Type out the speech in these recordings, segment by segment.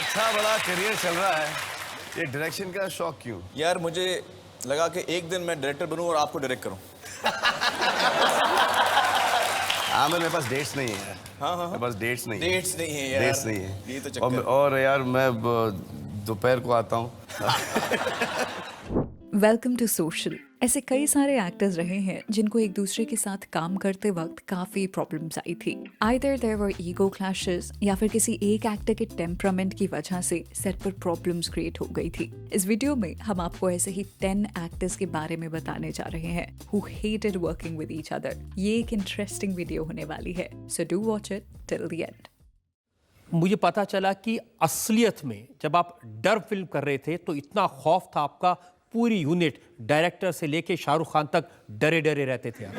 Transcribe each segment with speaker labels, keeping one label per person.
Speaker 1: अच्छा बड़ा करियर चल रहा है, ये डायरेक्शन का शौक क्यों?
Speaker 2: यार मुझे लगा कि एक दिन मैं डायरेक्टर बनूं और आपको डायरेक्ट करूं।
Speaker 1: मेरे पास डेट्स नहीं है।
Speaker 2: हाँ।
Speaker 1: मेरे पास डेट्स नहीं है।
Speaker 2: डेट्स नहीं है यार।
Speaker 1: डेट्स नहीं है।
Speaker 2: ये तो चक्कर।
Speaker 1: और यार मैं दोपहर को आता हूँ।
Speaker 3: Welcome to social. ऐसे कई सारे एक्टर्स रहे हैं जिनको एक दूसरे के साथ काम करते वक्त काफी प्रॉब्लम्स आई थी। Either there were ego clashes या फिर किसी एक एक्टर के टेम्परामेंट की वजह से सेट पर प्रॉब्लम्स क्रिएट हो गई थी। इस वीडियो में हम आपको ऐसे ही 10 एक्टर्स के बारे में बताने जा रहे हैं who hated working with each other. ये एक इंटरेस्टिंग वीडियो होने वाली है, so do watch it till the end.
Speaker 4: मुझे पता चला कि असलियत में जब आप डर फिल्म कर रहे थे तो इतना खौफ था आपका, पूरी यूनिट डायरेक्टर से लेके शाहरुख खान तक डरे डरे रहते थे आप।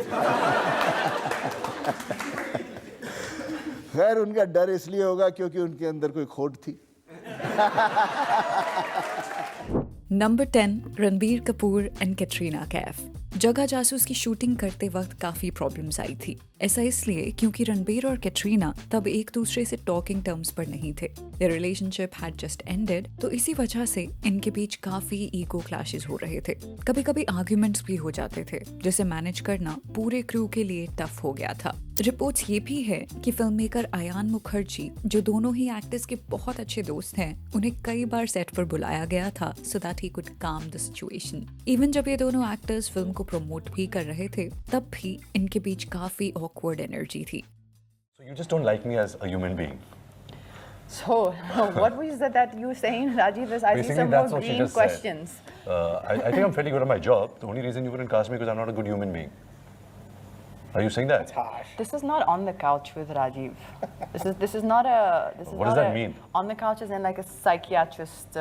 Speaker 5: खैर उनका डर इसलिए होगा क्योंकि उनके अंदर कोई खोट थी।
Speaker 3: Number 10, Ranbir Kapoor and Katrina Kaif. जगह जासूस की शूटिंग करते वक्त काफी प्रॉब्लम्स आई थी। ऐसा इसलिए क्योंकि रणबीर और कैटरीना तब एक दूसरे से टॉकिंग टर्म्स पर नहीं थे। Their relationship had just ended, तो इसी वजह से इनके बीच काफी ईगो क्लैशेस हो रहे थे। कभी कभी आर्ग्यूमेंट्स भी हो जाते थे, जिसे मैनेज करना पूरे क्रू के लिए टफ हो गया था। रिपोर्ट्स ये भी है कि फिल्म मेकर अयान मुखर्जी, जो दोनों ही एक्टर्स के बहुत अच्छे दोस्त हैं, उन्हें कई बार सेट पर बुलाया गया था सो दैट ही कुड काम द सिचुएशन। इवन जब ये दोनों एक्टर्स फिल्म को प्रमोट भी कर रहे थे, तब भी इनके बीच काफी ऑकवर्ड एनर्जी थी।
Speaker 6: So you just don't like me as a human being.
Speaker 7: So, what was that you saying, Rajiv? I see
Speaker 6: Basically,
Speaker 7: some
Speaker 6: that's
Speaker 7: more
Speaker 6: what she
Speaker 7: green
Speaker 6: just
Speaker 7: questions.
Speaker 6: said. I think I'm fairly good at my job. The only reason you wouldn't cast me because I'm not a good human being. Are you saying that?
Speaker 7: This is not on the couch with Rajiv. This is not a. This is
Speaker 6: What does
Speaker 7: not
Speaker 6: that
Speaker 7: a,
Speaker 6: mean?
Speaker 7: On the couch is in like a psychiatrist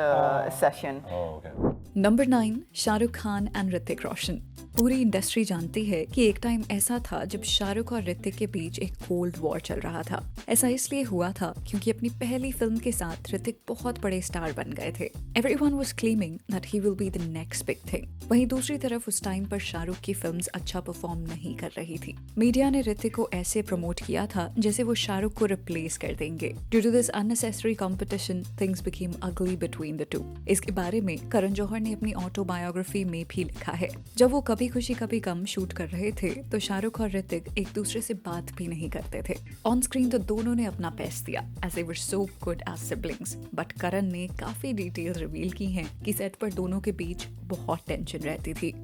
Speaker 7: session.
Speaker 6: Oh, okay.
Speaker 3: Number 9, Shahrukh Khan and Hrithik Roshan. पूरी industry जानती है कि एक time ऐसा था जब शाहरुख और ऋतिक के बीच एक कोल्ड वॉर चल रहा था। ऐसा इसलिए हुआ था क्योंकि अपनी पहली फिल्म के साथ ऋतिक बहुत बड़े स्टार बन गए थे। Everyone was claiming that he will be the next big thing. वहीं दूसरी तरफ उस टाइम पर शाहरुख की फिल्म्स अच्छा परफॉर्म नहीं कर रही थी। मीडिया ने ऋतिक को ऐसे प्रमोट किया था जैसे वो शाहरुख को रिप्लेस कर देंगे। Due to this unnecessary competition, things became ugly between the two. इसके बारे में करण जौहर ने अपनी ऑटोबायोग्राफी में भी लिखा है। जब वो कभी खुशी कभी गम शूट कर रहे थे तो शाहरुख और ऋतिक एक दूसरे से बात भी नहीं करते थे। ऑन स्क्रीन तो दोनों ने अपना बेस्ट दिया, as they were so good as siblings, but Karan ने काफी डिटेल्स रिवील की हैं कि सेट पर दोनों के बीच बहुत टेंशन रहती थी।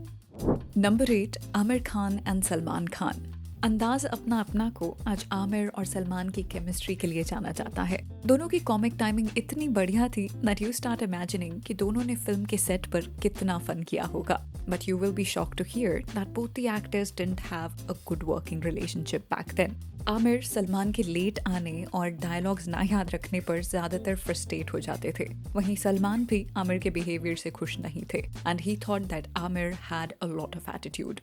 Speaker 3: Number 8, Aamir Khan and Salman Khan. अंदाज अपना अपना को आज आमिर और सलमान की केमिस्ट्री के लिए जाना जाता है। दोनों की कॉमिक टाइमिंग इतनी बढ़िया थी दैट यू स्टार्ट इमेजिनिंग कि दोनों ने फिल्म के सेट पर कितना फन किया होगा। But you will be shocked to hear that both the actors didn't have a good working relationship back then. Aamir Salman के लेट आने और डायलॉग्स ना याद रखने पर ज्यादातर फ्रस्ट्रेट हो जाते थे। वहीं सलमान भी आमिर के बिहेवियर से खुश नहीं थे and he thought that Aamir had a lot of attitude.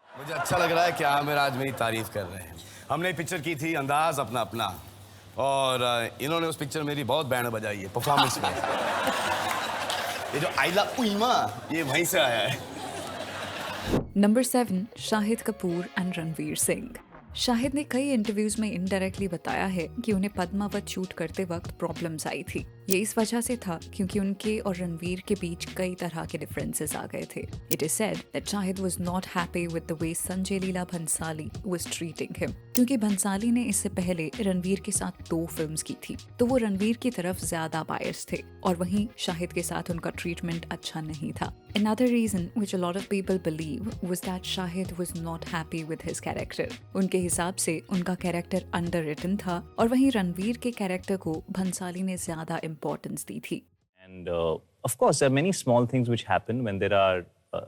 Speaker 1: मुझे अच्छा लग रहा है कि आमिर आज मेरी तारीफ कर रहे हैं। हमने पिक्चर की थी अंदाज अपना अपना, और इन्होंने उस पिक्चर मेरी बहुत बैंड बजाई है परफॉर्मेंस में। ये जो आइला उइमा, ये वहीं से आया है।
Speaker 3: Number 7, Shahid Kapoor and Ranveer Singh. शाहिद ने कई इंटरव्यूज में इनडायरेक्टली बताया है कि उन्हें पद्मावत शूट करते वक्त प्रॉब्लम्स आई थी। ये इस वजह से था क्योंकि उनके और रणवीर के बीच कई तरह के डिफरेंसेस आ गए थे। It is said that Shahid was not happy with the way Sanjay Leela Bhansali was treating him, क्योंकि भंसाली ने इससे पहले रणवीर के साथ 2 फिल्म्स की थी, तो वो रणवीर की तरफ ज्यादा बायस थे, और वहीं शाहिद के साथ उनका ट्रीटमेंट अच्छा नहीं था। Another reason which a lot of people believe was that Shahid was not happy with his character. उनके हिसाब से उनका कैरेक्टर underwritten था, और वहीं रणवीर के कैरेक्टर को भंसाली ने ज्यादा इम्पोर्टेंस दी थी।
Speaker 8: And of course, there are many small things which happen when there are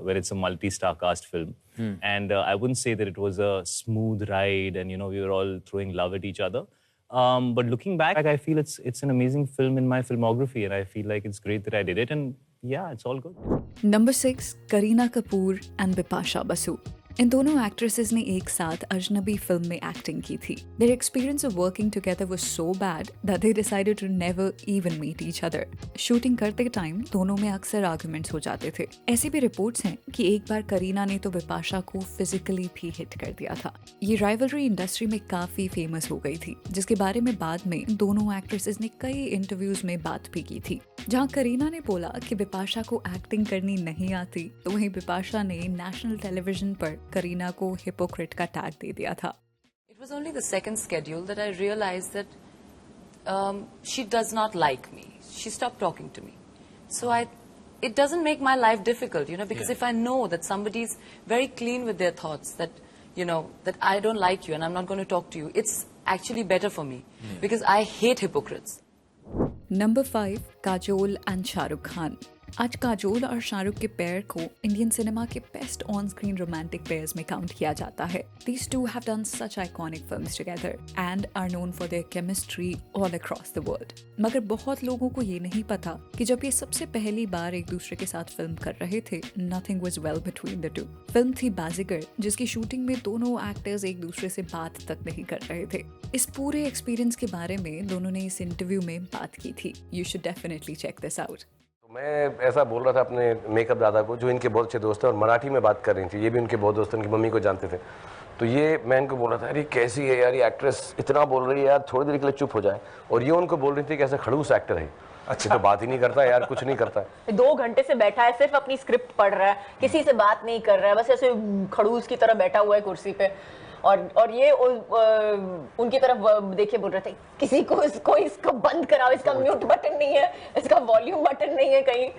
Speaker 8: where it's a multi-star cast film. And I wouldn't say that it was a smooth ride, and we were all throwing love at each other. But looking back, I feel it's an amazing film in my filmography, and I feel like it's great that I did it. And yeah, it's all good.
Speaker 3: Number 6, Kareena Kapoor and Bipasha Basu. इन दोनों actresses ने एक साथ अजनबी film में acting की थी। Their experience of working together was so bad that they decided to never even meet each other. Shooting करते टाइम दोनों में अक्सर आर्गुमेंट्स हो जाते थे। ऐसी भी रिपोर्ट्स हैं कि एक बार करीना ने तो बिपाशा को फिजिकली भी हिट कर दिया था। ये राइवलरी इंडस्ट्री में काफी फेमस हो गई थी, जिसके बारे में बाद में दोनों एक्ट्रेसेस ने कई इंटरव्यूज में बात भी की थी। जहां करीना ने बोला कि बिपाशा को एक्टिंग करनी नहीं आती, तो वहीं बिपाशा ने नेशनल टेलीविजन पर करीना को हिपोक्रेट का टैग दे दिया था।
Speaker 9: It was only the second schedule that I realized that she does not like me. She stopped talking to me. So it doesn't make my life difficult, because if I know that somebody's very clean with their thoughts, that, that I don't like you and I'm not going to talk to you, it's actually better for me because I hate hypocrites.
Speaker 3: Number 5, Kajol and Shahrukh Khan. आज काजोल और शाहरुख के pair को Indian cinema के best on screen romantic pairs में count किया जाता है। These two have done such iconic films together and are known for their chemistry all across the world. मगर बहुत लोगों को ये नहीं पता कि जब ये सबसे पहली बार एक दूसरे के साथ फिल्म कर रहे थे, nothing was well between the two. Film थी बाजीगर, जिसकी शूटिंग में दोनों एक्टर्स एक दूसरे से बात तक नहीं कर रहे थे। इस पूरे एक्सपीरियंस के बारे में दोनों ने इस इंटरव्यू में बात की थी। You should definitely check this out.
Speaker 10: मैं ऐसा बोल रहा था अपने मेकअप दादा को, जो इनके बहुत अच्छे दोस्त हैं और मराठी में बात कर रही थी, ये भी उनके बहुत दोस्त हैं, उनकी मम्मी को जानते थे। तो ये मैं इनको बोल रहा था, अरे कैसी है यार ये एक्ट्रेस, इतना बोल रही है यार, थोड़ी देर के लिए चुप हो जाए। और ये उनको बोल रही थी कि ऐसा खड़ूस एक्टर है, अच्छा तो बात ही नहीं करता यार, कुछ नहीं करता है।
Speaker 11: 2 घंटे से बैठा है, सिर्फ अपनी स्क्रिप्ट पढ़ रहा है, किसी से बात नहीं कर रहा है, बस ऐसे खड़ूस की तरह बैठा हुआ है कुर्सी पे। और ये उनकी तरफ देखिए बोल रहे थे, किसी को इसको बंद कराओ, इसका म्यूट बटन नहीं है, इसका वॉल्यूम बटन नहीं है कहीं।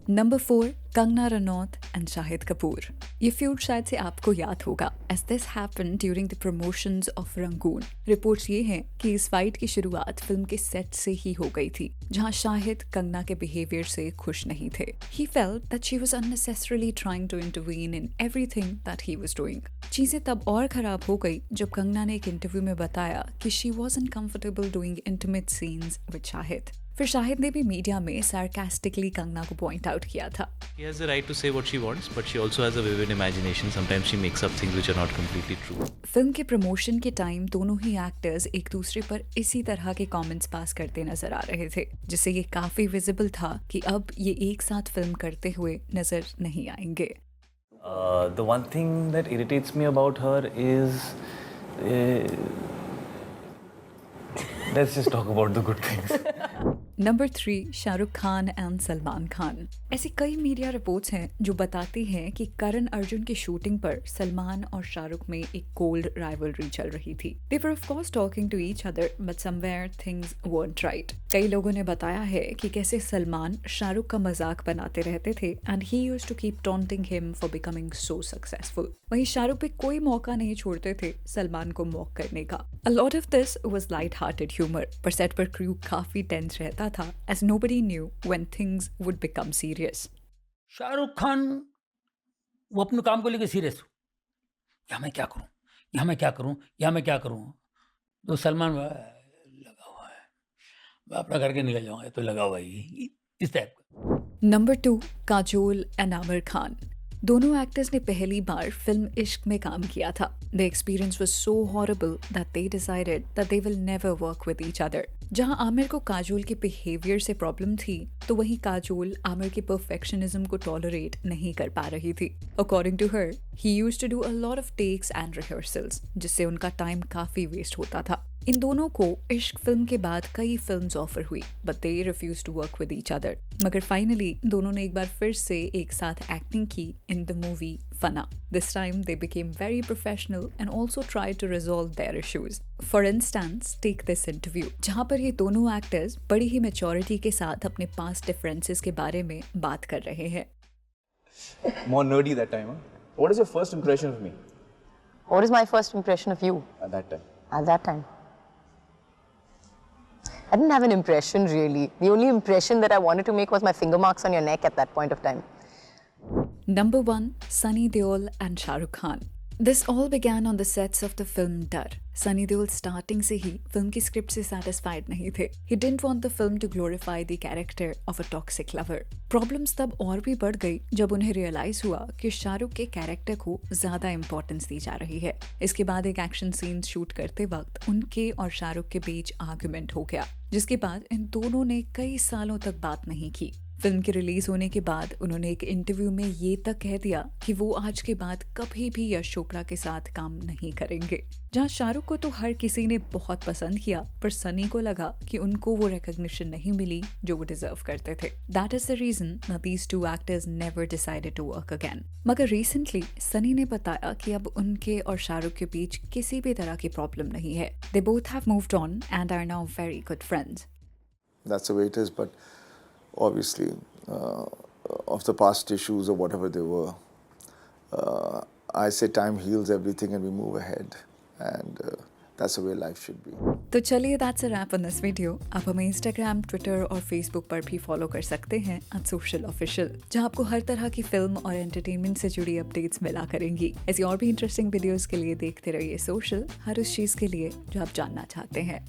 Speaker 3: Number 4, Kangana Ranaut and Shahid Kapoor. ये फ्यूड शायद से आपको याद होगा, as this happened during the promotions of Rangoon. Reports ये हैं कि इस फाइट की शुरुआत फिल्म के सेट से ही हो गई थी, जहां शाहिद कंगना के बिहेवियर से खुश नहीं थे। He felt that she was unnecessarily trying to intervene in everything that he was doing. चीजें तब और खराब हो गई जब कंगना ने एक इंटरव्यू में बताया कि she wasn't comfortable doing intimate scenes with Shahid. फिर शाहिद ने भी मीडिया में sarcastically कंगना को पॉइंट आउट किया था।
Speaker 8: She has the right to say what she wants, but she also has a vivid imagination. Sometimes she makes up things which are not completely true.
Speaker 3: Film के promotion के time दोनों ही actors एक दूसरे पर इसी तरह के कमेंट्स पास करते नजर आ रहे थे, जिससे ये काफी विजिबल था कि अब ये एक साथ फिल्म करते हुए नजर नहीं आएंगे।
Speaker 8: The one thing that irritates me about her is let's just talk about the good things.
Speaker 3: Number 3, Shahrukh Khan and Salman Khan. ऐसी कई मीडिया रिपोर्ट्स हैं जो बताती हैं कि करण अर्जुन की शूटिंग पर सलमान और शाहरुख में एक कोल्ड राइवलरी चल रही थी। They were of course talking to each other, but somewhere things weren't right. कई लोगों ने बताया है कि कैसे सलमान शाहरुख का मजाक बनाते रहते थे and he used to keep taunting him for becoming so successful. वहीं शाहरुख पे कोई मौका नहीं छोड़ते थे सलमान को मॉक करने का। A lot of this was light-hearted humor, पर सेट पर क्रू काफी टेंस रहता था as nobody knew when things would become serious.
Speaker 12: Shahrukh Khan वो अपने काम को लेकर सीरियस, यहाँ मैं क्या करूँ, यहाँ मैं क्या करूँ, यहाँ मैं क्या करूँ, तो सलमान लगा हुआ है, मैं अपना करके निकल जाऊँगा, तो लगा हुआ ही इस टाइप का।
Speaker 3: Number 2, Kajol and Aamir Khan. दोनों एक्टर्स ने पहली बार फिल्म इश्क में काम किया था। The experience was so horrible that they decided that they will never work with each other. जहां आमिर को काजोल के बिहेवियर से प्रॉब्लम थी, तो वहीं काजोल आमिर के परफेक्शनिज्म को टॉलरेट नहीं कर पा रही थी। According to her, he used to do a lot of takes and rehearsals, जिससे उनका टाइम काफी वेस्ट होता था। इन दोनों को इश्क फिल्म के बाद कई फिल्म्स ऑफर हुई, but they refused to work with each other. मगर फाइनली दोनों ने एक बार फिर से एक साथ एक्टिंग की in the movie Fana. This time they became very professional and also tried to resolve their issues. For instance, take this interview, जहाँ पर ये दोनों एक्टर्स बड़ी ही मैच्योरिटी के साथ अपने पास्ट डिफरेंसेस के बारे में बात कर रहे हैं।
Speaker 2: More nerdy that time, huh? What is your first impression of me?
Speaker 7: What is my first impression of you?
Speaker 2: At that time.
Speaker 7: At that time. I didn't have an impression really. The only impression that I wanted to make was my finger marks on your neck at that point of time.
Speaker 3: Number 1, Sunny Deol and Shahrukh Khan. This all began on the sets of the film Dar. Sunny Deol starting से ही film की script से satisfied नहीं थे. He didn't want the film to glorify the character of a toxic lover. Problems तब और भी बढ़ गई जब उन्हें रियलाइज हुआ कि शाहरुख के कैरेक्टर को ज्यादा इंपॉर्टेंस दी जा रही है. इसके बाद एक एक्शन सीन शूट करते वक्त उनके और शाहरुख के बीच आर्गुमेंट हो गया, जिसके बाद इन दोनों ने कई सालों तक बात नहीं की. फिल्म के रिलीज होने के बाद उन्होंने एक इंटरव्यू में ये तक कह दिया कि वो आज के बाद कभी भी यश चोपड़ा के साथ काम नहीं करेंगे. जहां शाहरुख को तो हर किसी ने बहुत पसंद किया, पर सनी को लगा कि उनको वो रिकॉग्निशन नहीं मिली जो वो डिजर्व करते थे. That is the reason that these two actors never decided to work again. मगर रिसेंटली सनी ने बताया कि अब उनके और शाहरुख के बीच किसी भी तरह की प्रॉब्लम नहीं है. They both have moved on and are now very good friends.
Speaker 5: That's the way it is, but obviously, of the past issues or whatever they were, I say time heals everything and we move ahead, and that's the way life should be.
Speaker 3: तो चलिए that's a wrap on this video. आप हमें Instagram, Twitter और Facebook पर भी follow कर सकते हैं @socialofficial, जहां आपको हर तरह की फिल्म और एंटरटेनमेंट से जुड़ी अपडेट्स मिला करेंगी. ऐसी और भी इंटरेस्टिंग वीडियोस के लिए देखते रहिए सोशल, हर उस चीज के लिए जो आप जानना चाहते हैं.